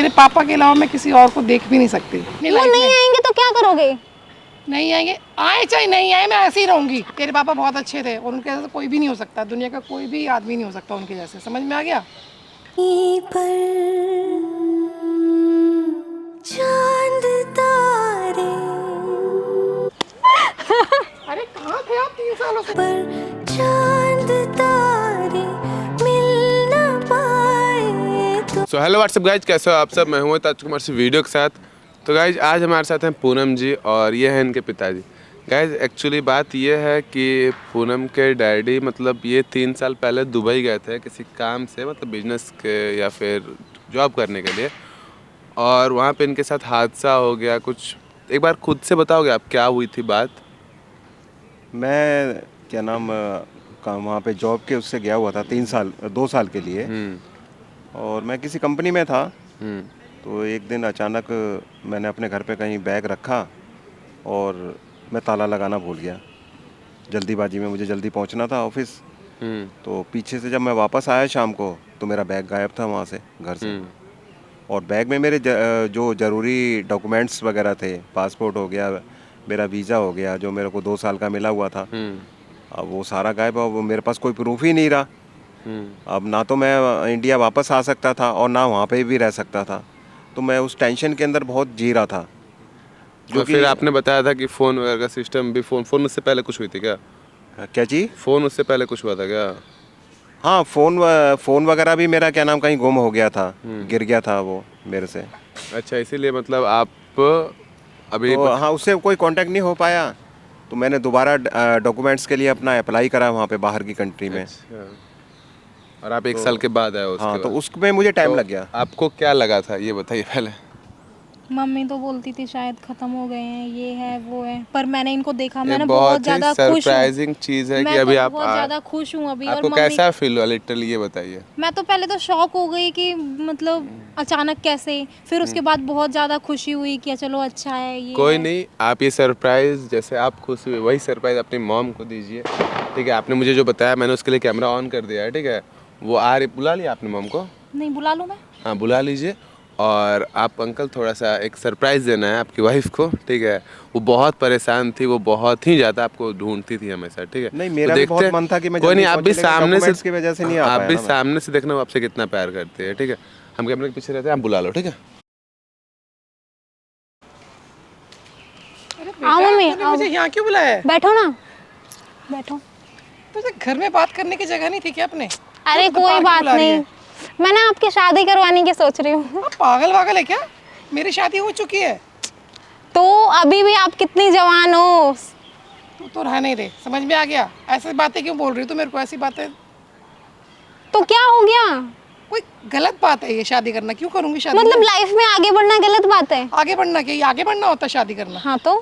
तेरे पापा के अलावा मैं किसी और को देख भी नहीं सकती। वो नहीं आएंगे तो क्या करोगे? नहीं आएंगे, आए चाहे नहीं आए, मैं ऐसे ही रहूंगी। तेरे पापा बहुत अच्छे थे और उनके जैसे कोई भी नहीं हो सकता, दुनिया का कोई भी आदमी नहीं हो सकता उनके जैसे। समझ में आ गया? चांद तारे अरे कहाँ थे आप 3 सालों से? पर चांद तारे मिल न पाए तो। सो हेलो व्हाट्सअप गाइज, कैसे हो आप सब? मैं हूँ ताज कुमार से वीडियो के साथ। तो गाइज आज हमारे साथ हैं पूनम जी और ये हैं इनके पिताजी। गाइज एक्चुअली बात ये है कि पूनम के डैडी मतलब ये 3 साल पहले दुबई गए थे किसी काम से, मतलब बिजनेस के या फिर जॉब करने के लिए, और वहाँ पे इनके साथ हादसा हो गया कुछ। एक बार खुद से बताओगे आप क्या हुई थी बात? मैं क्या नाम वहाँ पे जॉब के उससे गया हुआ था 2 साल के लिए। और मैं किसी कंपनी में था। तो एक दिन अचानक मैंने अपने घर पे कहीं बैग रखा और मैं ताला लगाना भूल गया। जल्दीबाजी में मुझे जल्दी पहुंचना था ऑफिस। तो पीछे से जब मैं वापस आया शाम को तो मेरा बैग गायब था वहाँ से, घर से। और बैग में मेरे जो ज़रूरी डॉक्यूमेंट्स वगैरह थे, पासपोर्ट हो गया, मेरा वीज़ा हो गया जो मेरे को 2 साल का मिला हुआ था। अब वो सारा गायब है, वो मेरे पास कोई प्रूफ ही नहीं रहा। अब ना तो मैं इंडिया वापस आ सकता था और ना वहाँ पे भी रह सकता था। तो मैं उस टेंशन के अंदर बहुत जी रहा था। जो फिर आपने बताया था कि फ़ोन वगैरह का सिस्टम भी, फ़ोन उससे पहले कुछ हुई थी क्या? क्या चीज़? फ़ोन उससे पहले कुछ हुआ था क्या? हाँ, फ़ोन वगैरह भी मेरा क्या नाम कहीं गुम हो गया था, गिर गया था वो मेरे से। अच्छा, इसीलिए मतलब आप अभी तो हाँ, उससे कोई कांटेक्ट नहीं हो पाया। तो मैंने दोबारा डॉक्यूमेंट्स के लिए अपना अप्लाई करा वहाँ पे बाहर की कंट्री में। अच्छा। और आप 1 साल के बाद आए उसके हाँ, तो बाद? उसमें मुझे टाइम तो लग गया। आपको क्या लगा था ये बताइए पहले। मम्मी तो बोलती थी शायद खत्म हो गए हैं, ये है वो है, पर मैंने इनको देखा, ये मैंने बहुत बहुत ही ज्यादा खुश हूँ। सरप्राइजिंग चीज़ है कि मैं अभी तो आप बहुत ज्यादा खुश हूँ अभी। और आपको मम्मी, कैसा फील हुआ लिटरली ये बताइए। मैं तो पहले तो शॉक हो गई कि मतलब अचानक कैसे, फिर उसके बाद बहुत ज़्यादा खुशी हुई कि चलो अच्छा है ये कोई है। नहीं, आप ये सरप्राइज़ जैसे आप खुश हुए वही सरप्राइज़ अपनी मॉम को दीजिए, ठीक है? आपने मुझे जो बताया मैंने उसके लिए कैमरा ऑन कर दिया है, ठीक है? वो आ रही, बुला लिया आपने मॉम को? नहीं, बुला लूँ मैं? हाँ, बुला लीजिए। और आप अंकल थोड़ा सा एक सरप्राइज़ देना है आपकी वाइफ को, ठीक है? वो बहुत परेशान थी, वो बहुत ही ज़्यादा आपको ढूंढती थी हमेशा, ठीक है? नहीं, तो मेरा भी देखते बहुत हैं। मन था कि मैं कोई नहीं, जल्दी आप भी पहुंचे, लेकिन सामने से, डॉक्यूमेंट्स की वजह से नहीं आ आप पाया भी ना मैं। सामने से देखना वो आपसे कितना प्यार करती है, ठीक है? हम कैमरे के पीछे रहते हैं, आप बुला लो, ठीक है? अरे आओ बेटा, मम्मी, तूने आओ। मुझे यहाँ क्यों बुलाया है? बैठो ना, बैठो। तुझे घर में बात करने की जगह नहीं थी क्या अपने? अरे तू तो कोई पार्क बात बुला रही नहीं, है। मैं ना आपकी शादी करवाने की सोच रही हूँ। आप पागल वागल है क्या? मेरी शादी हो चुकी है। तो अभी भी आप कितनी जवान हो। तू तो रह नहीं दे, समझ में आ गया? ऐसी बातें क्यों बोल रही तू मेरे को? ऐसी बातें तो क्या हो गया? कोई गलत बात है ये शादी करना? क्यों करूंगी शादी? मतलब लाइफ में आगे बढ़ना गलत बात है? आगे बढ़ना क्या? ये आगे बढ़ना होता है शादी करना? हाँ, तो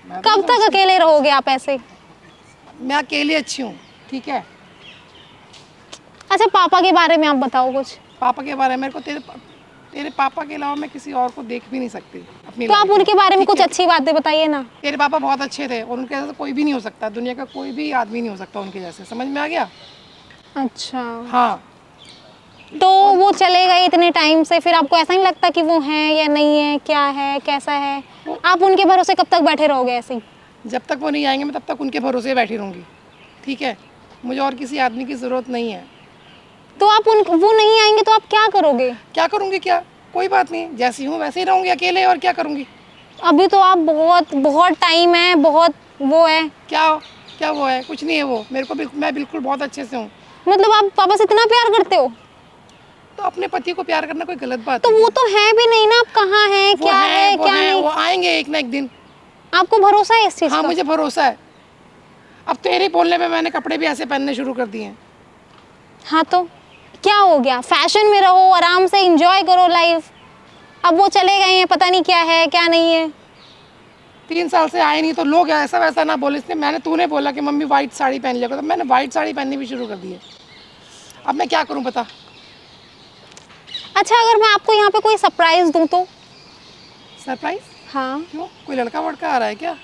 कब तक अकेले रहोगे आप ऐसे? मैं अकेली अच्छी हूँ, ठीक है? अच्छा, पापा के बारे में आप बताओ कुछ। पापा के बारे में मेरे को तेरे पापा के अलावा मैं किसी और को देख भी नहीं सकती अपनी तो आप लाइफ उनके बारे में ठीक कुछ है? अच्छी बातें बताइए ना। तेरे पापा बहुत अच्छे थे और उनके जैसे कोई भी नहीं हो सकता, दुनिया का कोई भी आदमी नहीं हो सकता उनके जैसे। समझ में आ गया? अच्छा, हाँ। तो वो चले गए इतने टाइम से, फिर आपको ऐसा नहीं लगता कि वो हैं या नहीं है, क्या है कैसा है? आप उनके भरोसे कब तक बैठे रहोगे ऐसे ही? जब तक वो नहीं आएंगे मैं तब तक उनके भरोसे बैठी रहूँगी, ठीक है? मुझे और किसी आदमी की ज़रूरत नहीं है। तो आप वो नहीं आएंगे तो आप क्या करोगे? क्या करूँगी? क्या, कोई बात नहीं, जैसी हूँ वैसे ही रहूँगी अकेले, और क्या करूँगी? अभी तो आप बहुत बहुत टाइम है, बहुत वो है। क्या क्या वो है? कुछ नहीं है वो। मेरे को मैं बिल्कुल बहुत अच्छे से हूँ। मतलब आप पापा से इतना प्यार करते हो? तो अपने पति को प्यार करना कोई गलत बात तो है? वो तो है भी नहीं ना, आप कहाँ हैं, वो क्या है वो क्या हैं, नहीं? वो आएंगे एक ना एक दिन। आपको भरोसा है इस चीज़ हाँ, का? मुझे भरोसा है। अब तेरे बोलने पे मैंने कपड़े भी ऐसे पहनने शुरू कर दिए हैं। हाँ, तो क्या हो गया? फैशन में रहो, आराम से एंजॉय करो लाइफ। अब वो चले गए हैं, पता नहीं क्या है क्या नहीं है। 3 साल से आए नहीं तो लोग ऐसा वैसा ना बोले, इसलिए तूने बोला कि मम्मी वाइट साड़ी पहन लिया करो, तो मैंने वाइट साड़ी पहननी भी शुरू कर दी है। अब मैं क्या करूं बता? अच्छा, अगर मैं आपको यहाँ पे कोई सरप्राइज दूँ तो? सरप्राइज? हाँ क्यों, कोई लड़का वड़का आ रहा है क्या,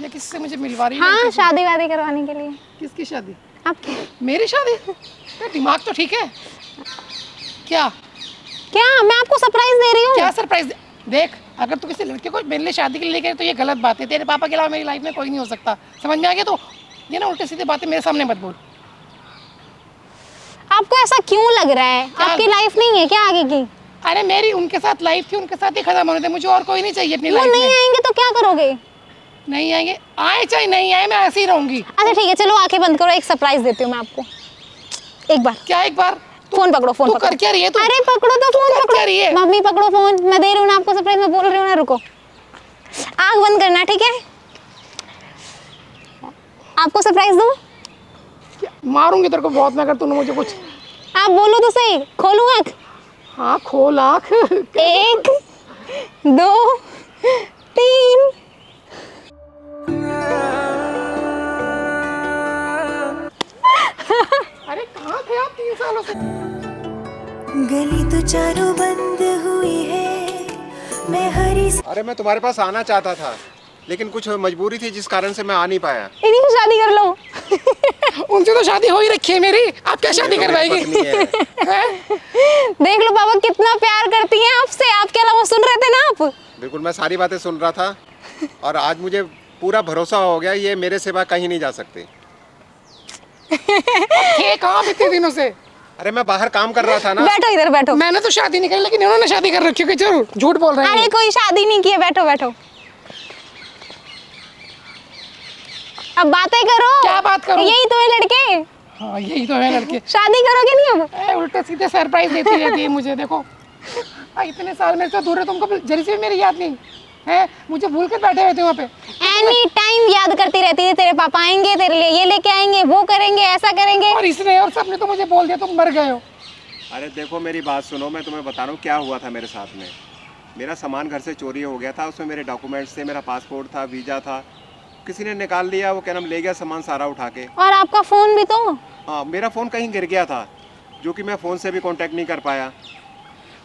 या किसी से मुझे मिलवा रही है? हाँ, शादी वादी करवाने के लिए। किसकी शादी? आपकी? मेरी शादी? तेरा दिमाग तो ठीक है क्या? क्या मैं आपको सरप्राइज दे रही हूँ? क्या सरप्राइज देख, अगर तू किसी लड़के को मेरे लिए शादी के लिए लेके आए तो ये गलत बात है। तेरे पापा के अलावा मेरी लाइफ में कोई नहीं हो सकता, समझ में आ गया? तो ये ना उल्टे सीधे बातें मेरे सामने मत बोल। आपको ऐसा क्यों लग रहा है? आपकी लाइफ नहीं है क्या आगे की? अरे मेरी उनके साथ लाइफ थी, उनके साथ ही खत्म होने थे, मुझे और कोई नहीं चाहिए अपनी वो लाइफ नहीं में। आएंगे तो क्या करोगे? नहीं आएंगे, आए चाहे नहीं आए, मैं ऐसे ही रहूंगी। अच्छा ठीक है, चलो आंखें बंद करो, एक सरप्राइज देती हूँ मैं आपको। एक बार क्या एक बार? फोन पकड़ो, फोन तू पकड़ो। कर क्या रही है तू? अरे पकड़ो तो फोन कर पकड़ो। क्या रही है? मम्मी पकड़ो फोन, मैं दे रही हूँ ना आपको सरप्राइज, मैं बोल रही हूँ ना, रुको। आंख बंद करना, ठीक है? आपको सरप्राइज दूँ? मारूंगी तेरे को बहुत मैं, अगर तूने मुझे कुछ। आप बोलो तो सही, खोलूँ आंख? हाँ खोल आँख। 1 2 3। अरे कहाँ थे आप 3 सालों से? गली तो चारों बंद हुई है, मैं हरी अरे मैं तुम्हारे पास आना चाहता था, लेकिन कुछ मजबूरी थी जिस कारण से मैं आ नहीं पाया। इन्हीं को शादी कर लो। उनसे तो शादी हो ही रखी है मेरी, आप क्या शादी करवाएगी? पत्नी है। हैं? देख लो पापा कितना प्यार करती हैं आपसे, आपके अलावा सुन रहे थे ना आप? बिल्कुल, मैं सारी बातें सुन रहा था और आज मुझे पूरा भरोसा हो गया, ये मेरे सिवा कहीं नहीं जा सकते। थे कहाँ भी इतने दिनों से? अरे मैं बाहर काम कर रहा था ना। बैठो इधर बैठो। मैंने तो शादी नहीं करी, लेकिन इन्होंने शादी कर रखी है। जरूर झूठ बोल रहे अरे हैं। कोई शादी नहीं की है, बैठो बैठो। अब बातें करो। क्या बात करूं? यही तो है लड़के। हाँ यही तो है लड़के। शादी करोगे नहीं अब? ए, उल्टे सीधे सरप्राइज देती रहती है मुझे। देखो इतने साल मेरे से दूर है, तुमको जरी से भी मेरी याद नहीं है? मुझे भूल कर बैठे रहते हो वहाँ पे। एनी टाइम याद करती रहती है, तेरे पापा आएंगे तेरे लिए, ये लेके आएंगे, वो करेंगे, ऐसा करेंगे। और इसने और सबने तो मुझे बोल दिया तुम मर गए हो। अरे देखो मेरी बात सुनो, मैं तुम्हें बता रहा हूँ क्या हुआ था मेरे साथ में। मेरा सामान घर से चोरी हो गया था, उसमें मेरे डॉक्यूमेंट्स थे, मेरा पासपोर्ट था, वीज़ा था, किसी ने निकाल लिया, वो क्या नाम ले गया सामान सारा उठा के। और आपका फोन भी तो। हाँ, मेरा फ़ोन कहीं गिर गया था, जो कि मैं फ़ोन से भी कांटेक्ट नहीं कर पाया।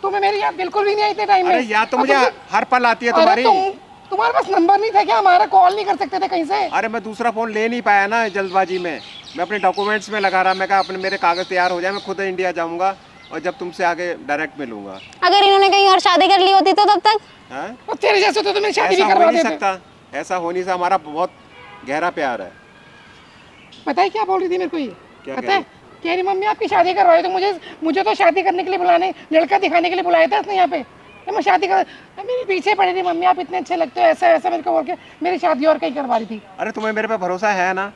तुम्हें मेरी याद बिल्कुल भी नहीं आई इतने टाइम में। अरे याद तो और मुझे हर पल आती है अरे तुम्हारी। तुम्हारे पास नंबर नहीं था क्या हमारा? कॉल नहीं कर सकते थे कहीं से? अरे मैं दूसरा फ़ोन ले नहीं पाया ना जल्दबाजी में, मैं अपने डॉक्यूमेंट्स में लगा रहा। मैं कहा अपने मेरे कागज़ तैयार हो जाए, मैं खुद इंडिया जाऊँगा और जब तुमसे आगे डायरेक्ट मिलूंगा। अगर इन्होंने कहीं और शादी कर ली होती तो तब तक? हैं? और तेरे जैसे तो मेरी शादी ऐसा नहीं हो करवा नहीं देते। सकता, ऐसा हो नहीं सकता, हमारा बहुत गहरा प्यार है। पता है क्या बोल रही थी मेरे को? ये क्या पता कह है रही? कह रही मम्मी आपकी शादी करवाई, तो मुझे तो शादी करने के लिए बुलाने, लड़का दिखाने के लिए बुलाया था इसने यहाँ पे। तो मैं शादी कर, मेरे पीछे पड़ी थी मम्मी, आप इतने अच्छे लगते हो, ऐसा ऐसा मेरे को बोल के मेरी शादी और कहीं करवा रही थी। अरे तुम्हें मेरे पे भरोसा है ना?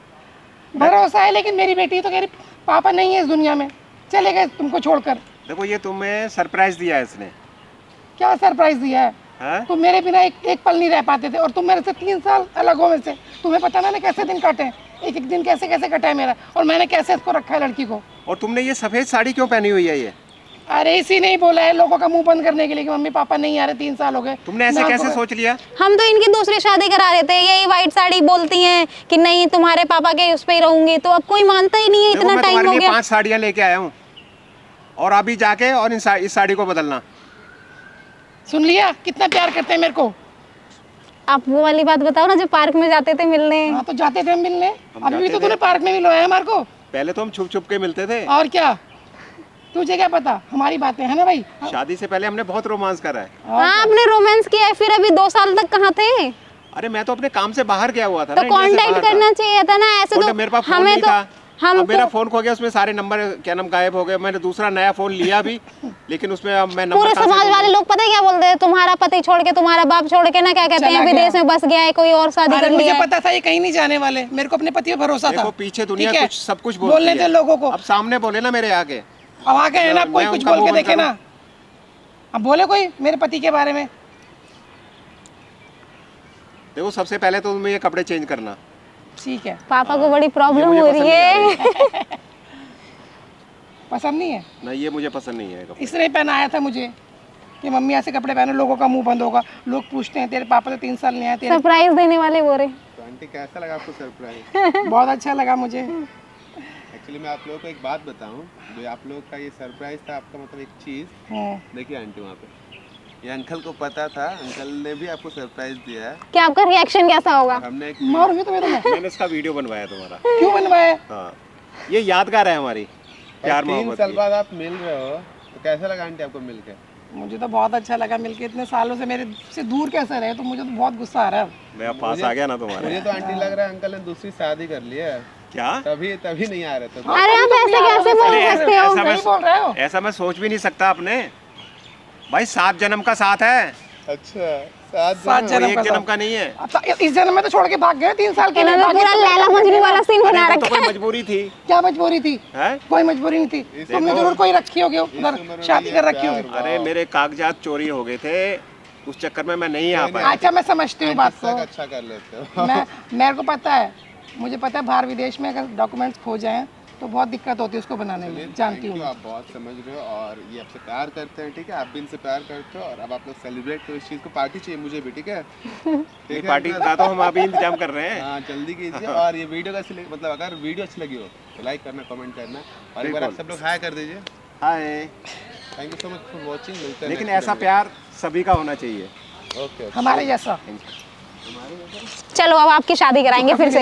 भरोसा है, लेकिन मेरी बेटी तो कह रही पापा नहीं है इस दुनिया में, चले गए तुमको छोड़कर। देखो ये तुम्हें सरप्राइज दिया है इसने। क्या सरप्राइज दिया है? हैं? तुम मेरे बिना एक पल नहीं रह पाते थे, और तुम मेरे से 3 साल अलग हो मेरे से। तुम्हें पता मैंने कैसे दिन काटे हैं, एक एक दिन कैसे कैसे कटा है मेरा, और मैंने कैसे इसको रखा है लड़की को। और तुमने ये सफ़ेद साड़ी क्यों पहनी हुई है ये? अरे इसी नहीं बोला है लोगों का मुंह बंद करने के लिए कि मम्मी पापा नहीं आ रहे, 3 साल हो गए। तुमने ऐसे ना कैसे तो- सोच लिया? हम तो इनकी दूसरी शादी करा रहे थे, यही व्हाइट साड़ी बोलती हैं कि नहीं तुम्हारे पापा के उस पे ही रहूंगी, तो अब कोई मानता ही नहीं है। देखो इतना मैं टाइम तुम्हारे हो लिए गया। 5 साड़ियाँ लेके आया हूँ, और अभी जाके और इस साड़ी को बदलना। सुन लिया कितना प्यार करते हैं मेरे को? आप वो वाली बात बताओ ना, जो पार्क में जाते थे मिलने। हाँ तो जाते थे हम मिलने, हम अभी भी जाते तो थे। तूने पार्क में भी लोया है हमारे को। पहले तो हम छुप छुप के मिलते थे, और क्या, तुझे क्या पता हमारी बातें है ना भाई। शादी से पहले हमने बहुत रोमांस करा है। हाँ आपने रोमांस किया है, फिर अभी 2 साल तक कहाँ थे? अरे मैं तो अपने काम से बाहर गया हुआ था तो ना, इंडिया से कांटेक्ट बाहर था। करना चाहिए था ना, ऐसे तो मेरे पास फोन हमें नहीं तो था। हम अब मेरा तो फोन खो गया, उसमें सारे नंबर क्या नाम गायब हो गए। मैंने दूसरा नया फोन लिया भी, लेकिन उसमें अब मैं नंबर पूरे कहाँ से समाज ढूंढूं? वाले लोग पता है क्या बोलते हैं, तुम्हारा पति छोड़ के, तुम्हारा बाप छोड़ के ना, क्या कहते चला हैं, गया। विदेश में बस गया है, कोई और शादी अरे कर मुझे लिया है। पता था ये कहीं नहीं जाने वाले, मेरे को अपने पति पे भरोसा था। देखो पीछे दुनिया ठीक है? कुछ सब कुछ बोलती बोलने है। थे लोगों को। अब सामने बोले ना मेरे आगे। अब आ गए हैं ना, अब कोई मैं कुछ उनका बोल के मुंह बंद देखे ना, अब बोले कोई मेरे पति के बारे में। देखो सबसे पहले तो तुम्हें ये कपड़े चेंज करना। ठीक है, पापा को बड़ी प्रॉब्लम मुझे हो पसंद रही नहीं है। पसंद नहीं है? नहीं ये मुझे पसंद नहीं है कपड़े। इसने पहनाया था मुझे कि मम्मी ऐसे कपड़े पहनो, लोगों का मुंह बंद होगा, लोग पूछते हैं तेरे पापा तो 3 साल नहीं आए तेरे। सरप्राइज देने वाले बोल रहे। तो आंटी कैसा लगा आपको सरप्राइज? बहुत अच्छा लगा मुझे। एक्चुअली मैं आप लोगों को एक बात बताऊं, जो आप लोगों का ये सरप्राइज था, आपका मतलब एक चीज़ देखिए आंटी वहाँ पे, ये अंकल को पता था, अंकल ने भी आपको सरप्राइज दिया है। कि आपका रिएक्शन कैसा होगा? हमने एक मारूंगी तुम्हें तो मैं। मैंने इसका वीडियो बनवाया तुम्हारा। क्यों बनवाया? हाँ ये यादगार है हमारी प्यार 3 मोहब्बत साल की। बाद आप मिल रहे हो, तो कैसा लगा आंटी आपको मिलकर? मुझे तो बहुत अच्छा लगा मिलके, इतने सालों से मेरे से दूर कैसे रहे, तो मुझे तो बहुत गुस्सा आ रहा है। मैं अब पास आ गया ना तुम्हारे। मुझे तो आंटी लग रहा है अंकल ने दूसरी शादी कर ली है, क्या? तभी तभी नहीं आ रहे थे। अरे आप ऐसे कैसे बोल सकते हो? ऐसा सही बोल रहे हो। ऐसा मैं सोच भी नहीं सकता अपने भाई, 7 जन्म का साथ है, अच्छा, 7 7 कोई जन्म एक का जन्म साथ। का नहीं है। अब तो इस जन्म में तो छोड़ के भाग गए 3 साल के लिए, इन्होंने बाकी पूरा तो लैला मजनू वाला सीन बना अरे वो तो रखा कोई है। मजबूरी थी क्या मजबूरी थी? है? कोई मजबूरी नहीं थी, तुमने जरूर कोई रखी होगी उधर, शादी कर रखी होगी। अरे मेरे कागजात चोरी हो गए थे, उस चक्कर में मैं नहीं आ पाया। अच्छा, मैं समझती हूँ बात को, अच्छा कर लेते हो। मेरे को पता है, मुझे पता है बाहर विदेश में अगर डॉक्यूमेंट्स खो जाएं तो बहुत दिक्कत होती है उसको बनाने में, जानती हूँ। आप बहुत समझ रहे हो और ये आपसे प्यार करते हैं, ठीक है, आप भी इनसे प्यार करते हो और अब आप लोग सेलिब्रेट करो इस चीज़ को। पार्टी चाहिए मुझे भी, ठीक है? ये पार्टी का तो हम अभी इंतजाम कर रहे हैं। हाँ, जल्दी कीजिए। और ये वीडियो कैसी लगी, मतलब अगर वीडियो अच्छी लगी हो तो लाइक करना, कमेंट करना और एक बार आप सब लोग हाय कर दीजिए। Hi. Thank you so much for watching. मिलते हैं लेकिन next ऐसा video प्यार सभी का होना चाहिए। में। ओके। हमारे जैसा। चलो अब आपकी शादी कराएंगे फिर से।